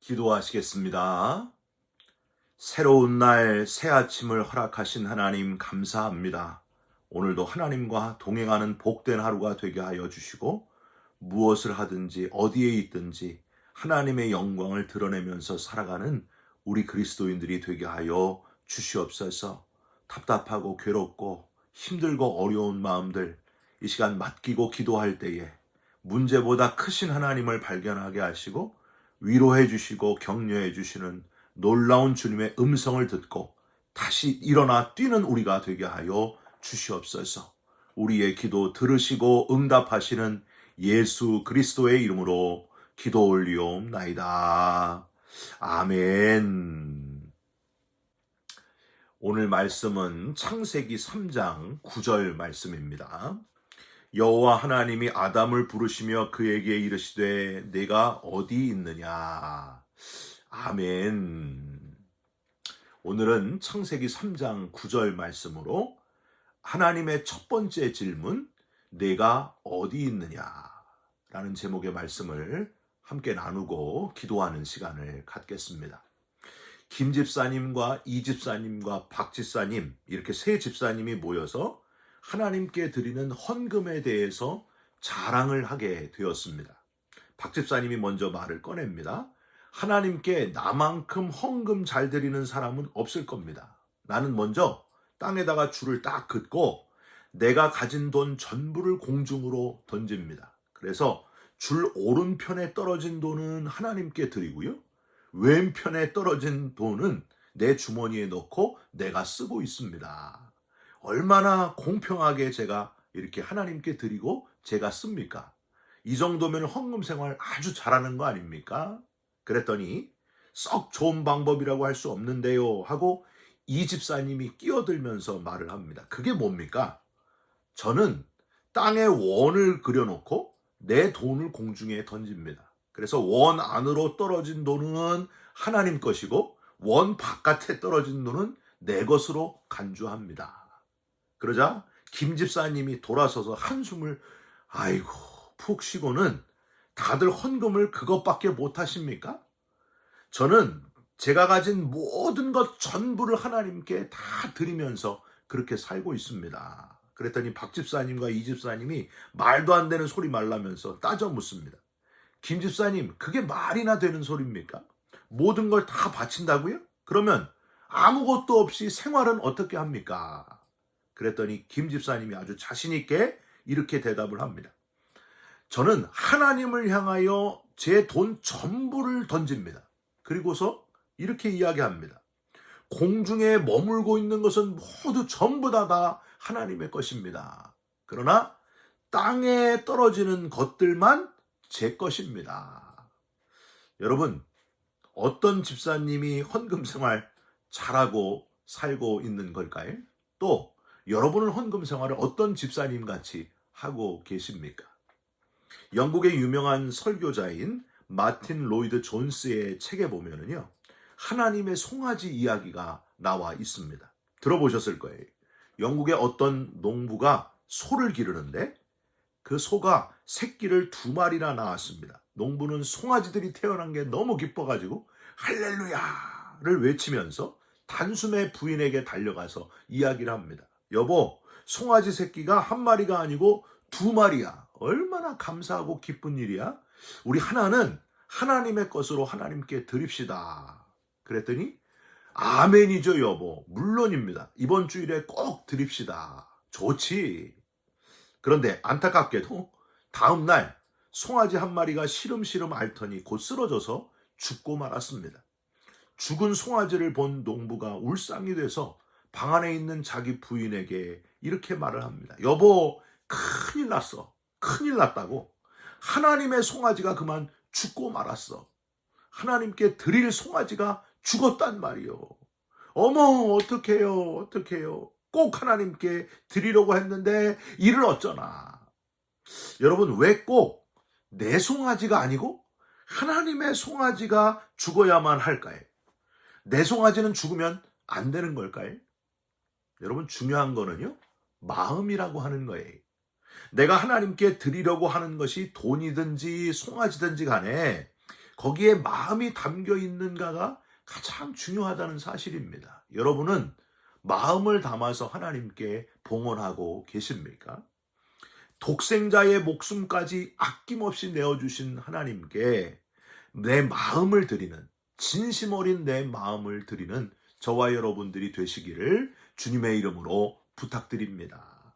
기도하시겠습니다. 새로운 날, 새 아침을 허락하신 하나님 감사합니다. 오늘도 하나님과 동행하는 복된 하루가 되게 하여 주시고 무엇을 하든지 어디에 있든지 하나님의 영광을 드러내면서 살아가는 우리 그리스도인들이 되게 하여 주시옵소서. 답답하고 괴롭고 힘들고 어려운 마음들 이 시간 맡기고 기도할 때에 문제보다 크신 하나님을 발견하게 하시고 위로해 주시고 격려해 주시는 놀라운 주님의 음성을 듣고 다시 일어나 뛰는 우리가 되게 하여 주시옵소서. 우리의 기도 들으시고 응답하시는 예수 그리스도의 이름으로 기도 올리옵나이다. 아멘. 오늘 말씀은 창세기 3장 9절 말씀입니다. 여호와 하나님이 아담을 부르시며 그에게 이르시되 내가 어디 있느냐. 아멘. 오늘은 창세기 3장 9절 말씀으로 하나님의 첫 번째 질문, 내가 어디 있느냐 라는 제목의 말씀을 함께 나누고 기도하는 시간을 갖겠습니다. 김 집사님과 이 집사님과 박 집사님 이렇게 세 집사님이 모여서 하나님께 드리는 헌금에 대해서 자랑을 하게 되었습니다. 박 집사님이 먼저 말을 꺼냅니다. 하나님께 나만큼 헌금 잘 드리는 사람은 없을 겁니다. 나는 먼저 땅에다가 줄을 딱 긋고 내가 가진 돈 전부를 공중으로 던집니다. 그래서 줄 오른편에 떨어진 돈은 하나님께 드리고요. 왼편에 떨어진 돈은 내 주머니에 넣고 내가 쓰고 있습니다. 얼마나 공평하게 제가 이렇게 하나님께 드리고 제가 씁니까? 이 정도면 헌금 생활 아주 잘하는 거 아닙니까? 그랬더니 썩 좋은 방법이라고 할 수 없는데요 하고 이 집사님이 끼어들면서 말을 합니다. 그게 뭡니까? 저는 땅에 원을 그려놓고 내 돈을 공중에 던집니다. 그래서 원 안으로 떨어진 돈은 하나님 것이고 원 바깥에 떨어진 돈은 내 것으로 간주합니다. 그러자 김 집사님이 돌아서서 한숨을 아이고 푹 쉬고는 다들 헌금을 그것밖에 못 하십니까? 저는 제가 가진 모든 것 전부를 하나님께 다 드리면서 그렇게 살고 있습니다. 그랬더니 박 집사님과 이 집사님이 말도 안 되는 소리 말라면서 따져 묻습니다. 김 집사님, 그게 말이나 되는 소리입니까? 모든 걸 다 바친다고요? 그러면 아무것도 없이 생활은 어떻게 합니까? 그랬더니 김 집사님이 아주 자신 있게 이렇게 대답을 합니다. 저는 하나님을 향하여 제 돈 전부를 던집니다. 그리고서 이렇게 이야기합니다. 공중에 머물고 있는 것은 모두 전부 다 하나님의 것입니다. 그러나 땅에 떨어지는 것들만 제 것입니다. 여러분, 어떤 집사님이 헌금 생활 잘하고 살고 있는 걸까요? 또 여러분은 헌금 생활을 어떤 집사님 같이 하고 계십니까? 영국의 유명한 설교자인 마틴 로이드 존스의 책에 보면은요, 하나님의 송아지 이야기가 나와 있습니다. 들어보셨을 거예요. 영국의 어떤 농부가 소를 기르는데 그 소가 새끼를 2마리나 낳았습니다. 농부는 송아지들이 태어난 게 너무 기뻐가지고 할렐루야를 외치면서 단숨에 부인에게 달려가서 이야기를 합니다. 여보, 송아지 새끼가 1마리가 아니고 2마리야. 얼마나 감사하고 기쁜 일이야. 우리 하나는 하나님의 것으로 하나님께 드립시다. 그랬더니 아멘이죠 여보. 물론입니다. 이번 주일에 꼭 드립시다. 좋지. 그런데 안타깝게도 다음 날 송아지 1마리가 시름시름 앓더니 곧 쓰러져서 죽고 말았습니다. 죽은 송아지를 본 농부가 울상이 돼서 방 안에 있는 자기 부인에게 이렇게 말을 합니다. 여보, 큰일 났어. 큰일 났다고. 하나님의 송아지가 그만 죽고 말았어. 하나님께 드릴 송아지가 죽었단 말이요. 어머, 어떡해요, 어떡해요. 꼭 하나님께 드리려고 했는데 이를 어쩌나. 여러분, 왜 꼭 내 송아지가 아니고 하나님의 송아지가 죽어야만 할까요? 내 송아지는 죽으면 안 되는 걸까요? 여러분, 중요한 거는요, 마음이라고 하는 거예요. 내가 하나님께 드리려고 하는 것이 돈이든지 송아지든지 간에 거기에 마음이 담겨 있는가가 가장 중요하다는 사실입니다. 여러분은 마음을 담아서 하나님께 봉헌하고 계십니까? 독생자의 목숨까지 아낌없이 내어주신 하나님께 내 마음을 드리는, 진심 어린 내 마음을 드리는 저와 여러분들이 되시기를 주님의 이름으로 부탁드립니다.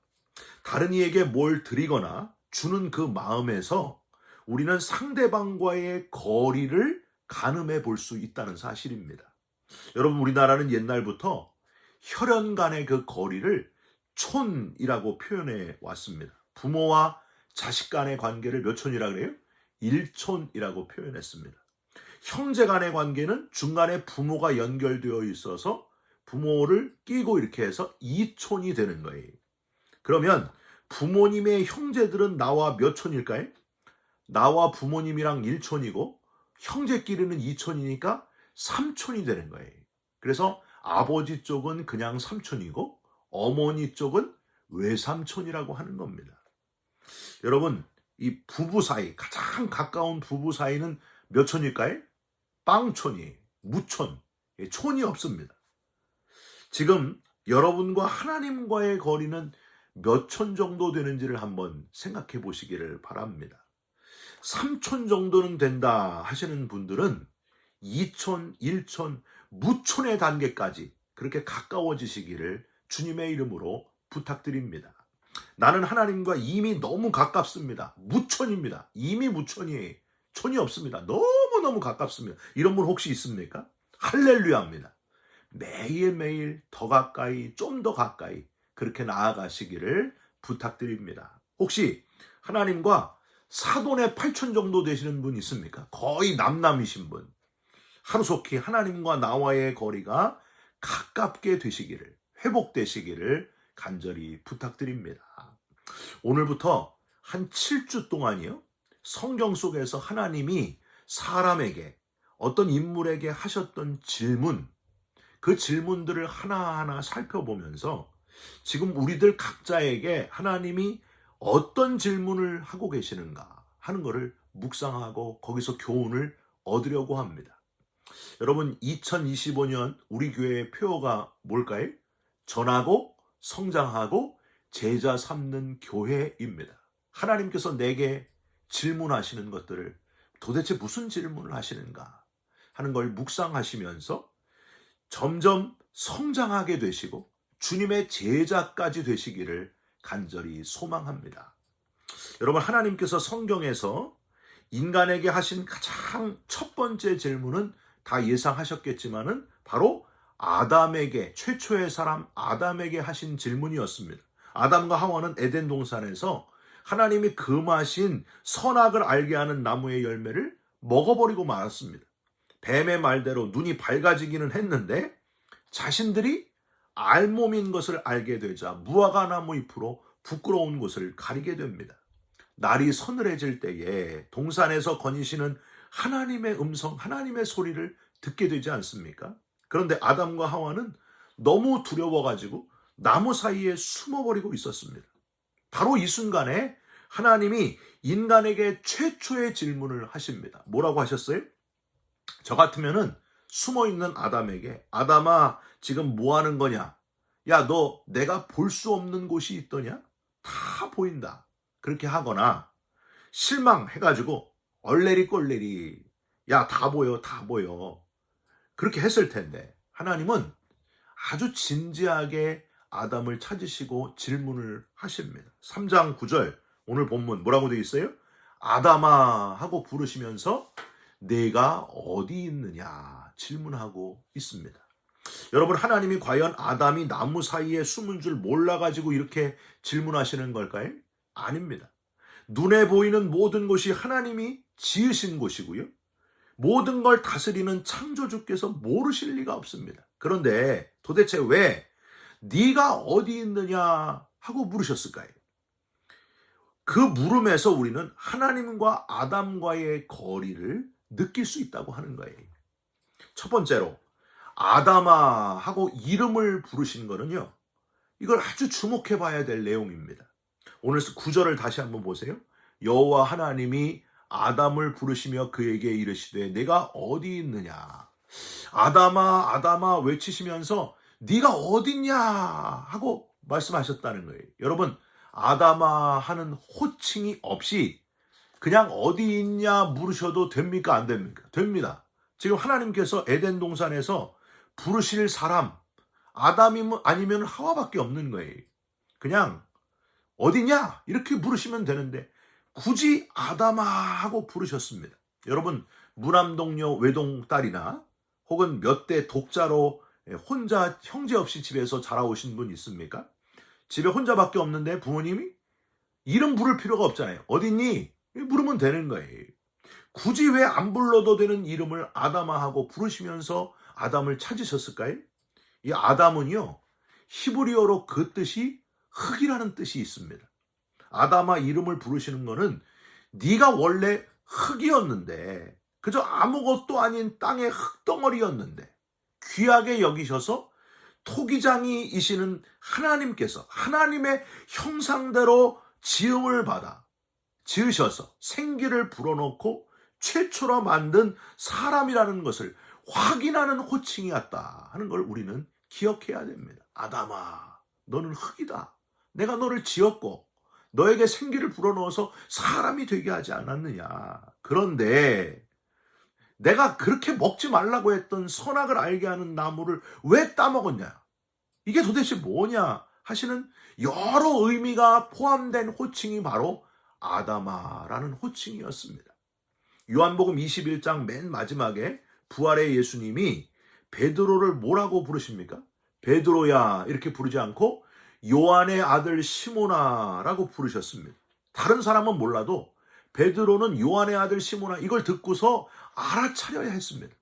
다른 이에게 뭘 드리거나 주는 그 마음에서 우리는 상대방과의 거리를 가늠해 볼 수 있다는 사실입니다. 여러분, 우리나라는 옛날부터 혈연 간의 그 거리를 촌이라고 표현해 왔습니다. 부모와 자식 간의 관계를 몇 촌이라 그래요? 1촌이라고 표현했습니다. 형제 간의 관계는 중간에 부모가 연결되어 있어서 부모를 끼고 이렇게 해서 2촌이 되는 거예요. 그러면 부모님의 형제들은 나와 몇 촌일까요? 나와 부모님이랑 1촌이고 형제끼리는 2촌이니까 3촌이 되는 거예요. 그래서 아버지 쪽은 그냥 삼촌이고 어머니 쪽은 외삼촌이라고 하는 겁니다. 여러분, 이 부부 사이, 가장 가까운 부부 사이는 몇 촌일까요? 빵촌이, 무촌, 촌이 없습니다. 지금 여러분과 하나님과의 거리는 몇 촌 정도 되는지를 한번 생각해 보시기를 바랍니다. 3촌 정도는 된다 하시는 분들은 2촌, 1촌, 무촌의 단계까지 그렇게 가까워지시기를 주님의 이름으로 부탁드립니다. 나는 하나님과 이미 너무 가깝습니다. 무촌입니다. 이미 무촌이에요. 촌이 없습니다. 너무너무 가깝습니다. 이런 분 혹시 있습니까? 할렐루야입니다. 매일매일 더 가까이, 좀 더 가까이 그렇게 나아가시기를 부탁드립니다. 혹시 하나님과 사돈의 8촌 정도 되시는 분 있습니까? 거의 남남이신 분. 하루속히 하나님과 나와의 거리가 가깝게 되시기를, 회복되시기를 간절히 부탁드립니다. 오늘부터 한 7주 동안이요, 성경 속에서 하나님이 사람에게, 어떤 인물에게 하셨던 질문, 그 질문들을 하나하나 살펴보면서 지금 우리들 각자에게 하나님이 어떤 질문을 하고 계시는가 하는 것을 묵상하고 거기서 교훈을 얻으려고 합니다. 여러분, 2025년 우리 교회의 표어가 뭘까요? 전하고 성장하고 제자 삼는 교회입니다. 하나님께서 내게 질문하시는 것들을 도대체 무슨 질문을 하시는가 하는 걸 묵상하시면서 점점 성장하게 되시고 주님의 제자까지 되시기를 간절히 소망합니다. 여러분, 하나님께서 성경에서 인간에게 하신 가장 첫 번째 질문은 다 예상하셨겠지만은 바로 아담에게, 최초의 사람 아담에게 하신 질문이었습니다. 아담과 하와는 에덴 동산에서 하나님이 금하신 선악을 알게 하는 나무의 열매를 먹어버리고 말았습니다. 뱀의 말대로 눈이 밝아지기는 했는데 자신들이 알몸인 것을 알게 되자 무화과 나무 잎으로 부끄러운 곳을 가리게 됩니다. 날이 서늘해질 때에 동산에서 거니시는 하나님의 음성, 하나님의 소리를 듣게 되지 않습니까? 그런데 아담과 하와는 너무 두려워가지고 나무 사이에 숨어버리고 있었습니다. 바로 이 순간에 하나님이 인간에게 최초의 질문을 하십니다. 뭐라고 하셨어요? 저 같으면은 숨어있는 아담에게, 아담아, 지금 뭐 하는 거냐? 야, 너 내가 볼 수 없는 곳이 있더냐? 다 보인다. 그렇게 하거나 실망해가지고 얼레리 꼴레리, 야, 다 보여, 다 보여. 그렇게 했을 텐데 하나님은 아주 진지하게 아담을 찾으시고 질문을 하십니다. 3장 9절 오늘 본문 뭐라고 되어 있어요? 아담아 하고 부르시면서 내가 어디 있느냐 질문하고 있습니다. 여러분, 하나님이 과연 아담이 나무 사이에 숨은 줄 몰라가지고 이렇게 질문하시는 걸까요? 아닙니다. 눈에 보이는 모든 곳이 하나님이 지으신 곳이고요, 모든 걸 다스리는 창조주께서 모르실 리가 없습니다. 그런데 도대체 왜 네가 어디 있느냐 하고 물으셨을까요? 그 물음에서 우리는 하나님과 아담과의 거리를 느낄 수 있다고 하는 거예요. 첫 번째로 아담아 하고 이름을 부르신 거는요, 이걸 아주 주목해 봐야 될 내용입니다. 오늘 9절을 다시 한번 보세요. 여호와 하나님이 아담을 부르시며 그에게 이르시되 내가 어디 있느냐. 아담아 아담아 외치시면서 네가 어딨냐 하고 말씀하셨다는 거예요. 여러분, 아담아 하는 호칭이 없이 그냥 어디 있냐 물으셔도 됩니까? 안 됩니까? 됩니다. 지금 하나님께서 에덴 동산에서 부르실 사람 아담이면 아니면 하와밖에 없는 거예요. 그냥 어디냐 이렇게 부르시면 되는데 굳이 아담아 하고 부르셨습니다. 여러분, 무남동녀 외동딸이나 혹은 몇 대 독자로 혼자 형제 없이 집에서 자라오신 분 있습니까? 집에 혼자밖에 없는데 부모님이 이름 부를 필요가 없잖아요. 어딨니? 물으면 되는 거예요. 굳이 왜 안 불러도 되는 이름을 아담아 하고 부르시면서 아담을 찾으셨을까요? 이 아담은요, 히브리어로 그 뜻이 흙이라는 뜻이 있습니다. 아담아 이름을 부르시는 거는 네가 원래 흙이었는데 그저 아무것도 아닌 땅의 흙덩어리였는데 귀하게 여기셔서 토기장이이시는 하나님께서 하나님의 형상대로 지음을 받아 지으셔서 생기를 불어넣고 최초로 만든 사람이라는 것을 확인하는 호칭이었다 하는 걸 우리는 기억해야 됩니다. 아담아, 너는 흙이다. 내가 너를 지었고 너에게 생기를 불어넣어서 사람이 되게 하지 않았느냐. 그런데 내가 그렇게 먹지 말라고 했던 선악을 알게 하는 나무를 왜 따먹었냐? 이게 도대체 뭐냐 하시는 여러 의미가 포함된 호칭이 바로 아담아라는 호칭이었습니다. 요한복음 21장 맨 마지막에 부활의 예수님이 베드로를 뭐라고 부르십니까? 베드로야 이렇게 부르지 않고 요한의 아들 시몬아라고 부르셨습니다. 다른 사람은 몰라도 베드로는 요한의 아들 시몬아 이걸 듣고서 알아차려야 했습니다.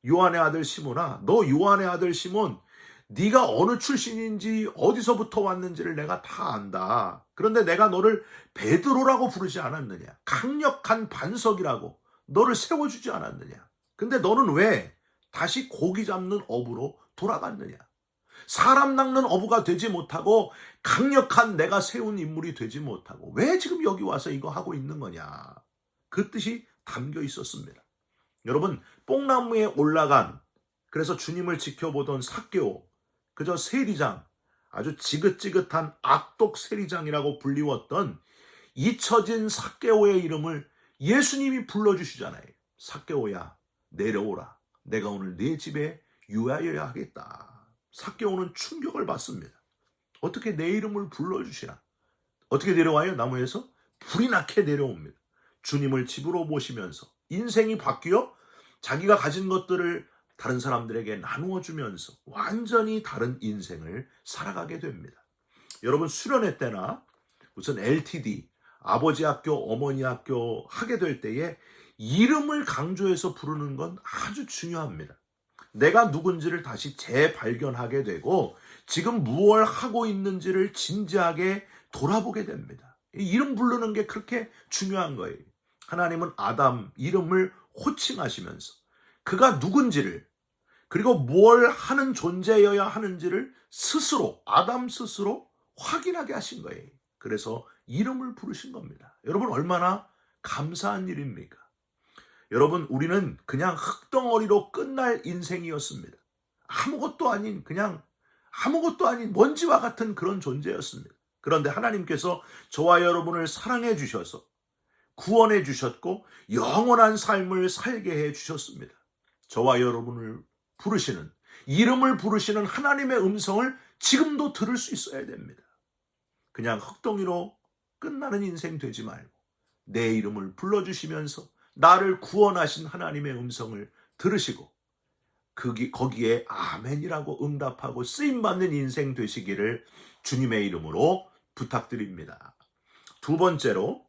요한의 아들 시몬아, 너 요한의 아들 시몬, 네가 어느 출신인지 어디서부터 왔는지를 내가 다 안다. 그런데 내가 너를 베드로라고 부르지 않았느냐? 강력한 반석이라고 너를 세워주지 않았느냐? 근데 너는 왜 다시 고기 잡는 어부로 돌아갔느냐? 사람 낚는 어부가 되지 못하고 강력한 내가 세운 인물이 되지 못하고 왜 지금 여기 와서 이거 하고 있는 거냐? 그 뜻이 담겨 있었습니다. 여러분, 뽕나무에 올라간 그래서 주님을 지켜보던 삭개오, 그저 세리장, 아주 지긋지긋한 악독 세리장이라고 불리웠던 잊혀진 삭개오의 이름을 예수님이 불러주시잖아요. 삭개오야, 내려오라. 내가 오늘 네 집에 유하여야 하겠다. 삭개오는 충격을 받습니다. 어떻게 내 이름을 불러주시나? 어떻게 내려와요? 나무에서? 불이 나게 내려옵니다. 주님을 집으로 모시면서 인생이 바뀌어 자기가 가진 것들을 다른 사람들에게 나누어 주면서 완전히 다른 인생을 살아가게 됩니다. 여러분, 수련회 때나 무슨 LTD, 아버지 학교, 어머니 학교 하게 될 때에 이름을 강조해서 부르는 건 아주 중요합니다. 내가 누군지를 다시 재발견하게 되고 지금 무엇을 하고 있는지를 진지하게 돌아보게 됩니다. 이름 부르는 게 그렇게 중요한 거예요. 하나님은 아담 이름을 호칭하시면서 그가 누군지를 그리고 뭘 하는 존재여야 하는지를 스스로 아담 스스로 확인하게 하신 거예요. 그래서 이름을 부르신 겁니다. 여러분, 얼마나 감사한 일입니까? 여러분, 우리는 그냥 흙덩어리로 끝날 인생이었습니다. 아무것도 아닌 그냥 아무것도 아닌 먼지와 같은 그런 존재였습니다. 그런데 하나님께서 저와 여러분을 사랑해 주셔서 구원해 주셨고 영원한 삶을 살게 해 주셨습니다. 저와 여러분을 부르시는, 이름을 부르시는 하나님의 음성을 지금도 들을 수 있어야 됩니다. 그냥 흙덩이로 끝나는 인생 되지 말고 내 이름을 불러주시면서 나를 구원하신 하나님의 음성을 들으시고 거기에 아멘이라고 응답하고 쓰임받는 인생 되시기를 주님의 이름으로 부탁드립니다. 두 번째로,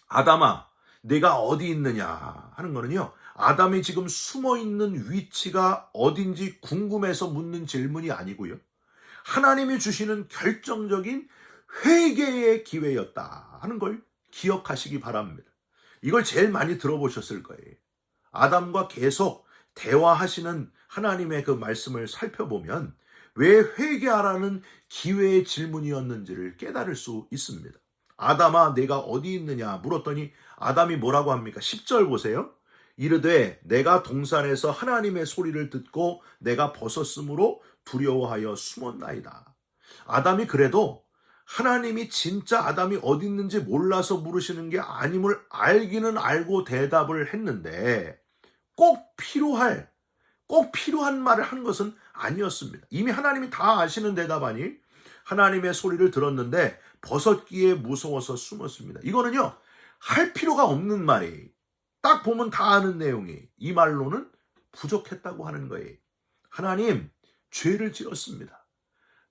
아담아 내가 어디 있느냐 하는 거는요, 아담이 지금 숨어있는 위치가 어딘지 궁금해서 묻는 질문이 아니고요, 하나님이 주시는 결정적인 회개의 기회였다 하는 걸 기억하시기 바랍니다. 이걸 제일 많이 들어보셨을 거예요. 아담과 계속 대화하시는 하나님의 그 말씀을 살펴보면 왜 회개하라는 기회의 질문이었는지를 깨달을 수 있습니다. 아담아 내가 어디 있느냐 물었더니 아담이 뭐라고 합니까? 10절 보세요. 이르되 내가 동산에서 하나님의 소리를 듣고 내가 벗었으므로 두려워하여 숨었나이다. 아담이 그래도 하나님이 진짜 아담이 어디 있는지 몰라서 물으시는 게 아님을 알기는 알고 대답을 했는데 꼭 필요한 말을 한 것은 아니었습니다. 이미 하나님이 다 아시는 대답하니 하나님의 소리를 들었는데 벗었기에 무서워서 숨었습니다. 이거는요, 할 필요가 없는 말이에요. 딱 보면 다 아는 내용이에요. 이 말로는 부족했다고 하는 거예요. 하나님, 죄를 지었습니다.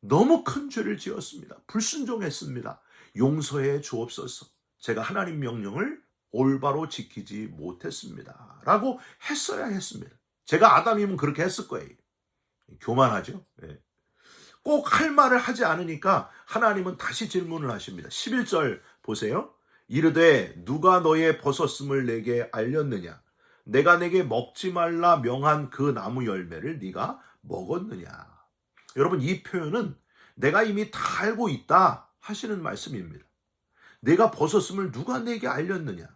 너무 큰 죄를 지었습니다. 불순종했습니다. 용서해 주옵소서. 제가 하나님 명령을 올바로 지키지 못했습니다. 라고 했어야 했습니다. 제가 아담이면 그렇게 했을 거예요. 교만하죠? 예. 꼭 할 말을 하지 않으니까 하나님은 다시 질문을 하십니다. 11절 보세요. 이르되 누가 너의 벗었음을 내게 알렸느냐? 내가 내게 먹지 말라 명한 그 나무 열매를 네가 먹었느냐? 여러분, 이 표현은 내가 이미 다 알고 있다 하시는 말씀입니다. 내가 벗었음을 누가 내게 알렸느냐?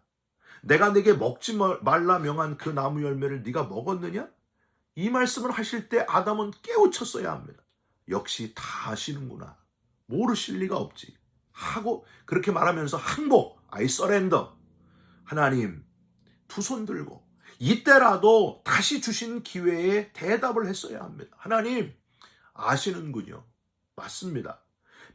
내가 내게 먹지 말라 명한 그 나무 열매를 네가 먹었느냐? 이 말씀을 하실 때 아담은 깨우쳤어야 합니다. 역시 다 아시는구나. 모르실 리가 없지. 하고 그렇게 말하면서 항복, I surrender. 하나님, 두 손 들고 이때라도 다시 주신 기회에 대답을 했어야 합니다. 하나님, 아시는군요. 맞습니다.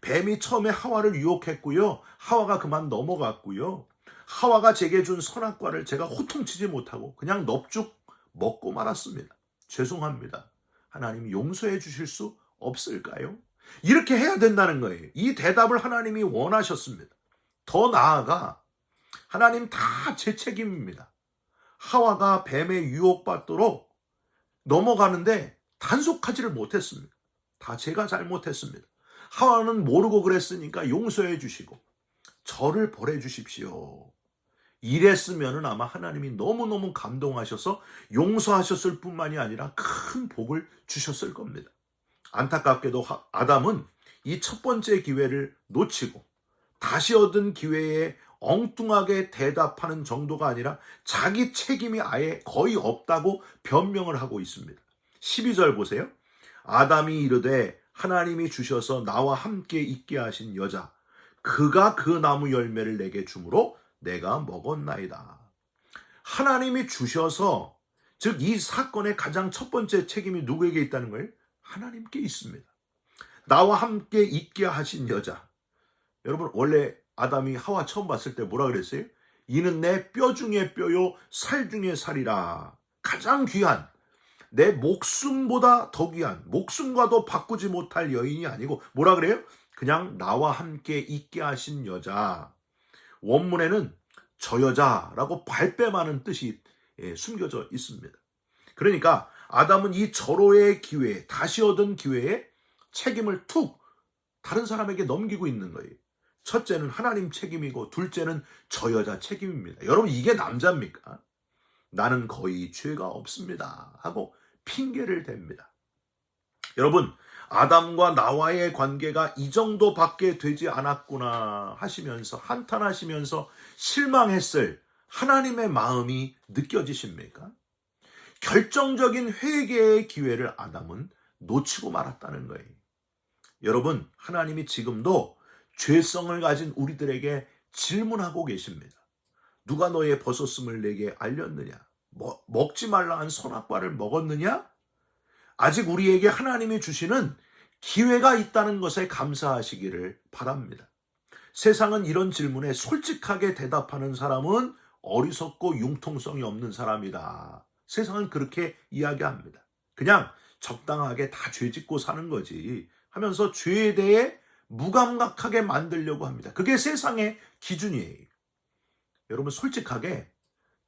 뱀이 처음에 하와를 유혹했고요. 하와가 그만 넘어갔고요. 하와가 제게 준 선악과를 제가 호통치지 못하고 그냥 넙죽 먹고 말았습니다. 죄송합니다. 하나님 용서해 주실 수 없을까요? 이렇게 해야 된다는 거예요. 이 대답을 하나님이 원하셨습니다. 더 나아가 하나님 다 제 책임입니다. 하와가 뱀에 유혹받도록 넘어가는데 단속하지를 못했습니다. 다 제가 잘못했습니다. 하와는 모르고 그랬으니까 용서해 주시고 저를 벌해 주십시오. 이랬으면 아마 하나님이 너무너무 감동하셔서 용서하셨을 뿐만이 아니라 큰 복을 주셨을 겁니다. 안타깝게도 아담은 이 첫 번째 기회를 놓치고 다시 얻은 기회에 엉뚱하게 대답하는 정도가 아니라 자기 책임이 아예 거의 없다고 변명을 하고 있습니다. 12절 보세요. 아담이 이르되 하나님이 주셔서 나와 함께 있게 하신 여자 그가 그 나무 열매를 내게 주므로 내가 먹었나이다. 하나님이 주셔서, 즉 이 사건의 가장 첫 번째 책임이 누구에게 있다는 거예요? 하나님께 있습니다. 나와 함께 있게 하신 여자. 여러분, 원래 아담이 하와 처음 봤을 때 뭐라 그랬어요? 이는 내 뼈 중에 뼈요 살 중에 살이라. 가장 귀한, 내 목숨보다 더 귀한, 목숨과도 바꾸지 못할 여인이 아니고 뭐라 그래요? 그냥 나와 함께 있게 하신 여자. 원문에는 저 여자라고 발뺌하는 뜻이 숨겨져 있습니다. 그러니까 아담은 이 절호의 기회에, 다시 얻은 기회에 책임을 툭 다른 사람에게 넘기고 있는 거예요. 첫째는 하나님 책임이고 둘째는 저 여자 책임입니다. 여러분, 이게 남자입니까? 나는 거의 죄가 없습니다 하고 핑계를 댑니다. 여러분, 아담과 나와의 관계가 이 정도밖에 되지 않았구나 하시면서 한탄하시면서 실망했을 하나님의 마음이 느껴지십니까? 결정적인 회개의 기회를 아담은 놓치고 말았다는 거예요. 여러분, 하나님이 지금도 죄성을 가진 우리들에게 질문하고 계십니다. 누가 너의 벗었음을 내게 알렸느냐? 먹지 말라 한 선악과를 먹었느냐? 아직 우리에게 하나님이 주시는 기회가 있다는 것에 감사하시기를 바랍니다. 세상은 이런 질문에 솔직하게 대답하는 사람은 어리석고 융통성이 없는 사람이다. 세상은 그렇게 이야기합니다. 그냥 적당하게 다 죄짓고 사는 거지 하면서 죄에 대해 무감각하게 만들려고 합니다. 그게 세상의 기준이에요. 여러분, 솔직하게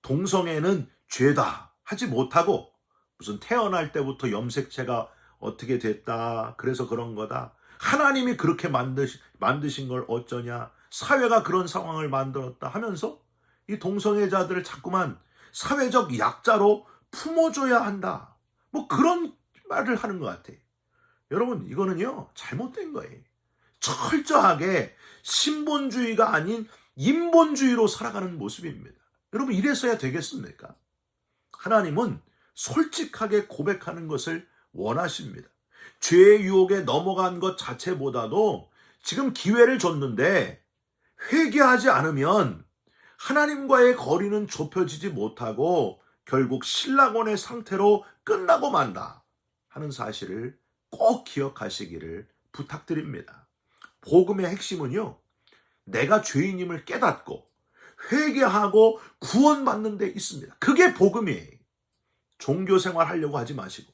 동성애는 죄다 하지 못하고 무슨 태어날 때부터 염색체가 어떻게 됐다, 그래서 그런 거다, 하나님이 그렇게 만드신 걸 어쩌냐, 사회가 그런 상황을 만들었다 하면서 이 동성애자들을 자꾸만 사회적 약자로 품어줘야 한다, 뭐 그런 말을 하는 것 같아요. 여러분, 이거는요 잘못된 거예요. 철저하게 신본주의가 아닌 인본주의로 살아가는 모습입니다. 여러분, 이래서야 되겠습니까? 하나님은 솔직하게 고백하는 것을 원하십니다. 죄의 유혹에 넘어간 것 자체보다도 지금 기회를 줬는데 회개하지 않으면 하나님과의 거리는 좁혀지지 못하고 결국 신락원의 상태로 끝나고 만다 하는 사실을 꼭 기억하시기를 부탁드립니다. 복음의 핵심은요, 내가 죄인임을 깨닫고 회개하고 구원받는 데 있습니다. 그게 복음이에요. 종교생활 하려고 하지 마시고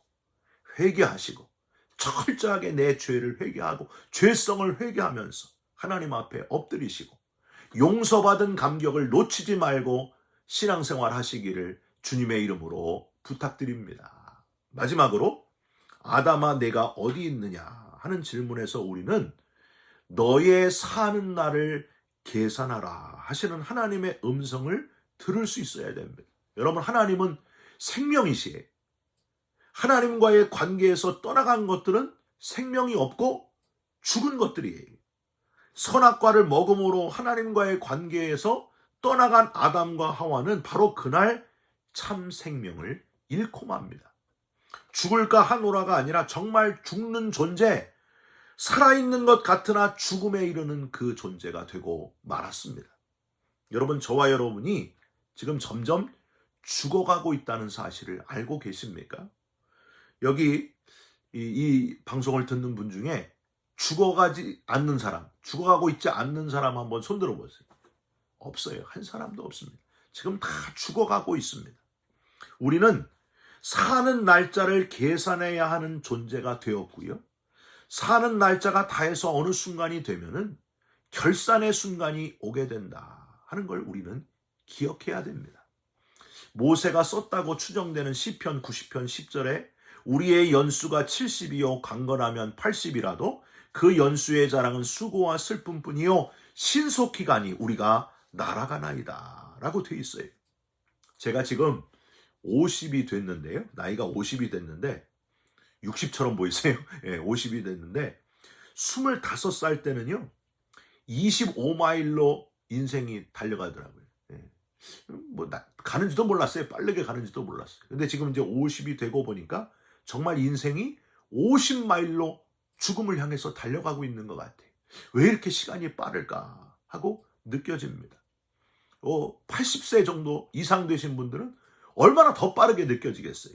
회개하시고 철저하게 내 죄를 회개하고 죄성을 회개하면서 하나님 앞에 엎드리시고 용서받은 감격을 놓치지 말고 신앙생활 하시기를 주님의 이름으로 부탁드립니다. 마지막으로 아담아 내가 어디 있느냐 하는 질문에서 우리는 너의 사는 날을 계산하라 하시는 하나님의 음성을 들을 수 있어야 됩니다. 여러분, 하나님은 생명이시에요. 하나님과의 관계에서 떠나간 것들은 생명이 없고 죽은 것들이에요. 선악과를 먹음으로 하나님과의 관계에서 떠나간 아담과 하와는 바로 그날 참 생명을 잃고 맙니다. 죽을까 하노라가 아니라 정말 죽는 존재, 살아있는 것 같으나 죽음에 이르는 그 존재가 되고 말았습니다. 여러분, 저와 여러분이 지금 점점 죽어가고 있다는 사실을 알고 계십니까? 여기 이 방송을 듣는 분 중에 죽어가지 않는 사람, 죽어가고 있지 않는 사람 한번 손들어 보세요. 없어요. 한 사람도 없습니다. 지금 다 죽어가고 있습니다. 우리는 사는 날짜를 계산해야 하는 존재가 되었고요. 사는 날짜가 다해서 어느 순간이 되면은 결산의 순간이 오게 된다 하는 걸 우리는 기억해야 됩니다. 모세가 썼다고 추정되는 시편 90편 10절에 우리의 연수가 70이요 강건하면 80이라도 그 연수의 자랑은 수고와 슬픔뿐이요 신속히 가니 우리가 날아가나이다 라고 되어 있어요. 제가 지금 50이 됐는데요. 나이가 50이 됐는데 60처럼 보이세요? 예, 50이 됐는데 25살 때는요 25마일로 인생이 달려가더라고요. 예. 가는지도 몰랐어요. 빠르게 가는지도 몰랐어요. 근데 지금 이제 50이 되고 보니까 정말 인생이 50마일로 죽음을 향해서 달려가고 있는 것 같아요. 왜 이렇게 시간이 빠를까 하고 느껴집니다. 80세 정도 이상 되신 분들은 얼마나 더 빠르게 느껴지겠어요.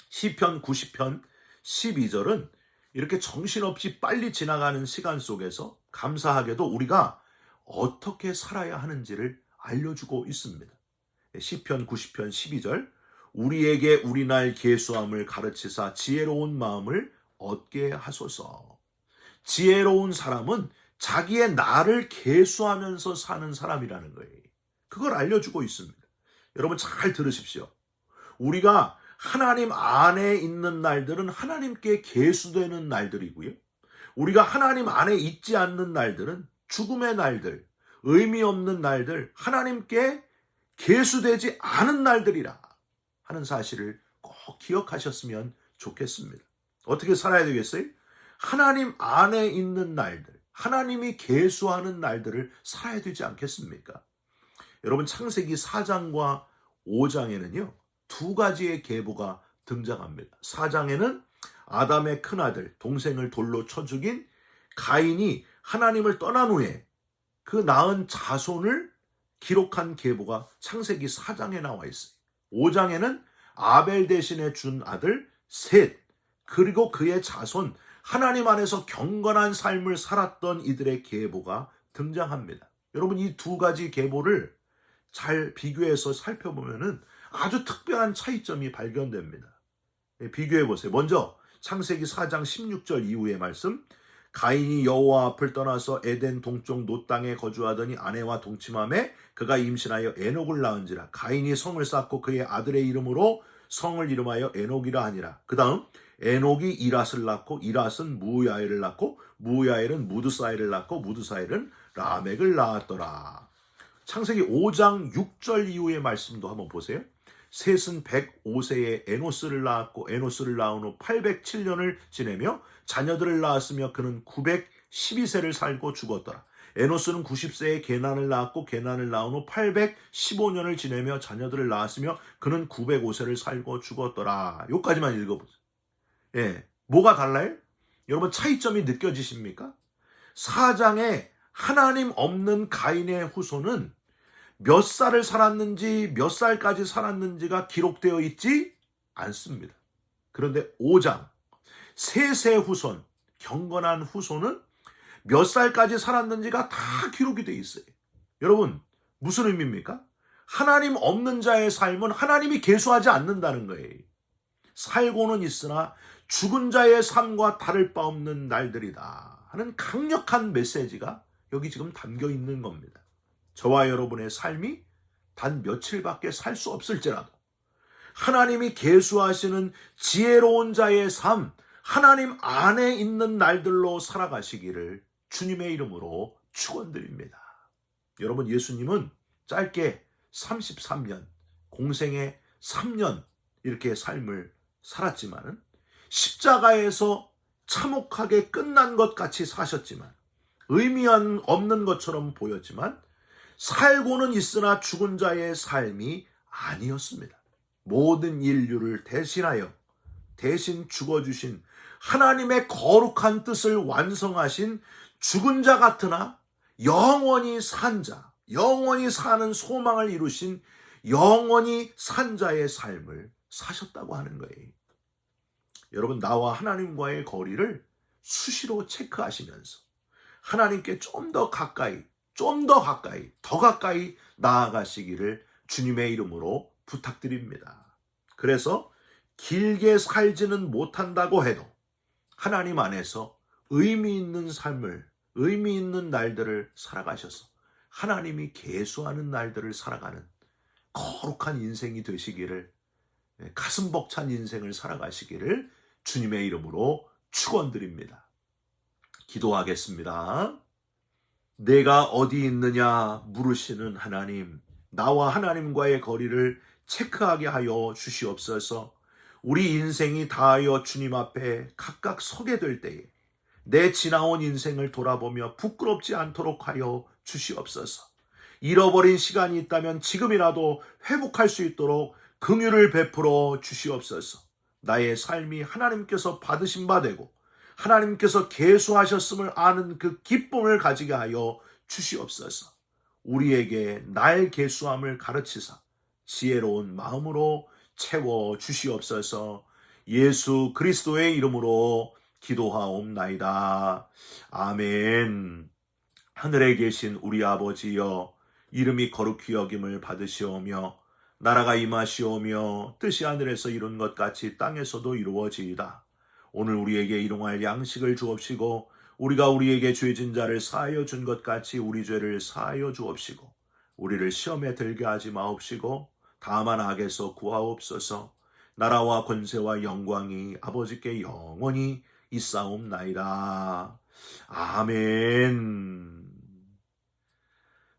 시편 90편 12절은 이렇게 정신없이 빨리 지나가는 시간 속에서 감사하게도 우리가 어떻게 살아야 하는지를 알려주고 있습니다. 시편 90편 12절 우리에게 우리날 계수함을 가르치사 지혜로운 마음을 얻게 하소서. 지혜로운 사람은 자기의 나를 계수하면서 사는 사람이라는 거예요. 그걸 알려주고 있습니다. 여러분 잘 들으십시오. 우리가 하나님 안에 있는 날들은 하나님께 계수되는 날들이고요. 우리가 하나님 안에 있지 않는 날들은 죽음의 날들, 의미 없는 날들, 하나님께 계수되지 않은 날들이라 하는 사실을 꼭 기억하셨으면 좋겠습니다. 어떻게 살아야 되겠어요? 하나님 안에 있는 날들, 하나님이 계수하는 날들을 살아야 되지 않겠습니까? 여러분 창세기 4장과 5장에는요. 두 가지의 계보가 등장합니다. 4장에는 아담의 큰아들, 동생을 돌로 쳐 죽인 가인이 하나님을 떠난 후에 그 낳은 자손을 기록한 계보가 창세기 4장에 나와 있어요. 5장에는 아벨 대신에 준 아들 셋, 그리고 그의 자손, 하나님 안에서 경건한 삶을 살았던 이들의 계보가 등장합니다. 여러분 이 두 가지 계보를 잘 비교해서 살펴보면은 아주 특별한 차이점이 발견됩니다. 비교해 보세요. 먼저 창세기 4장 16절 이후의 말씀. 가인이 여호와 앞을 떠나서 에덴 동쪽 노 땅에 거주하더니 아내와 동침함에 그가 임신하여 에녹을 낳은지라. 가인이 성을 쌓고 그의 아들의 이름으로 성을 이름하여 에녹이라 하니라. 그 다음 에녹이 이랏을 낳고 이랏은 무야엘을 낳고 무야엘은 무드사엘을 낳고 무드사엘은 라멕을 낳았더라. 창세기 5장 6절 이후의 말씀도 한번 보세요. 셋은 105세에 에노스를 낳았고 에노스를 낳은 후 807년을 지내며 자녀들을 낳았으며 그는 12세를 살고 죽었더라. 에노스는 90세에 게난을 낳았고 게난을 낳은 후 815년을 지내며 자녀들을 낳았으며 그는 905세를 살고 죽었더라. 여기까지만 읽어보세요. 예, 뭐가 달라요? 여러분 차이점이 느껴지십니까? 4장에 하나님 없는 가인의 후손은 몇 살을 살았는지 몇 살까지 살았는지가 기록되어 있지 않습니다. 그런데 5장 셋의 후손, 경건한 후손은 몇 살까지 살았는지가 다 기록이 되어 있어요. 여러분 무슨 의미입니까? 하나님 없는 자의 삶은 하나님이 계수하지 않는다는 거예요. 살고는 있으나 죽은 자의 삶과 다를 바 없는 날들이다 하는 강력한 메시지가 여기 지금 담겨 있는 겁니다. 저와 여러분의 삶이 단 며칠밖에 살 수 없을지라도 하나님이 계수하시는 지혜로운 자의 삶, 하나님 안에 있는 날들로 살아가시기를 주님의 이름으로 축원드립니다. 여러분 예수님은 짧게 33년, 공생의 3년 이렇게 삶을 살았지만 십자가에서 참혹하게 끝난 것 같이 사셨지만 의미 없는 것처럼 보였지만 살고는 있으나 죽은 자의 삶이 아니었습니다. 모든 인류를 대신하여 대신 죽어주신 하나님의 거룩한 뜻을 완성하신 죽은 자 같으나 영원히 산 자, 영원히 사는 소망을 이루신 영원히 산 자의 삶을 사셨다고 하는 거예요. 여러분 나와 하나님과의 거리를 수시로 체크하시면서 하나님께 좀 더 가까이, 더 가까이 나아가시기를 주님의 이름으로 부탁드립니다. 그래서 길게 살지는 못한다고 해도 하나님 안에서 의미 있는 삶을, 의미 있는 날들을 살아가셔서 하나님이 계수하는 날들을 살아가는 거룩한 인생이 되시기를, 가슴 벅찬 인생을 살아가시기를 주님의 이름으로 축원드립니다. 기도하겠습니다. 내가 어디 있느냐 물으시는 하나님, 나와 하나님과의 거리를 체크하게 하여 주시옵소서. 우리 인생이 다하여 주님 앞에 각각 서게 될 때에 내 지나온 인생을 돌아보며 부끄럽지 않도록 하여 주시옵소서. 잃어버린 시간이 있다면 지금이라도 회복할 수 있도록 긍휼을 베풀어 주시옵소서. 나의 삶이 하나님께서 받으신 바 되고 하나님께서 계수하셨음을 아는 그 기쁨을 가지게 하여 주시옵소서. 우리에게 날 계수함을 가르치사 지혜로운 마음으로 채워 주시옵소서. 예수 그리스도의 이름으로 기도하옵나이다. 아멘. 하늘에 계신 우리 아버지여, 이름이 거룩히 여김을 받으시오며 나라가 임하시오며 뜻이 하늘에서 이룬 것 같이 땅에서도 이루어지이다. 오늘 우리에게 일용할 양식을 주옵시고 우리가 우리에게 죄진 자를 사하여 준 것 같이 우리 죄를 사하여 주옵시고 우리를 시험에 들게 하지 마옵시고 다만 악에서 구하옵소서. 나라와 권세와 영광이 아버지께 영원히 있사옵나이다. 아멘.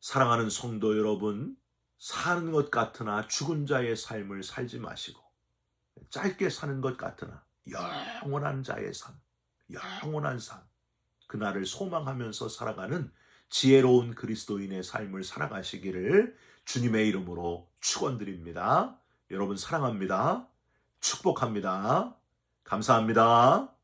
사랑하는 성도 여러분, 사는 것 같으나 죽은 자의 삶을 살지 마시고 짧게 사는 것 같으나 영원한 자의 삶, 영원한 삶, 그날을 소망하면서 살아가는 지혜로운 그리스도인의 삶을 살아가시기를 주님의 이름으로 축원드립니다. 여러분 사랑합니다. 축복합니다. 감사합니다.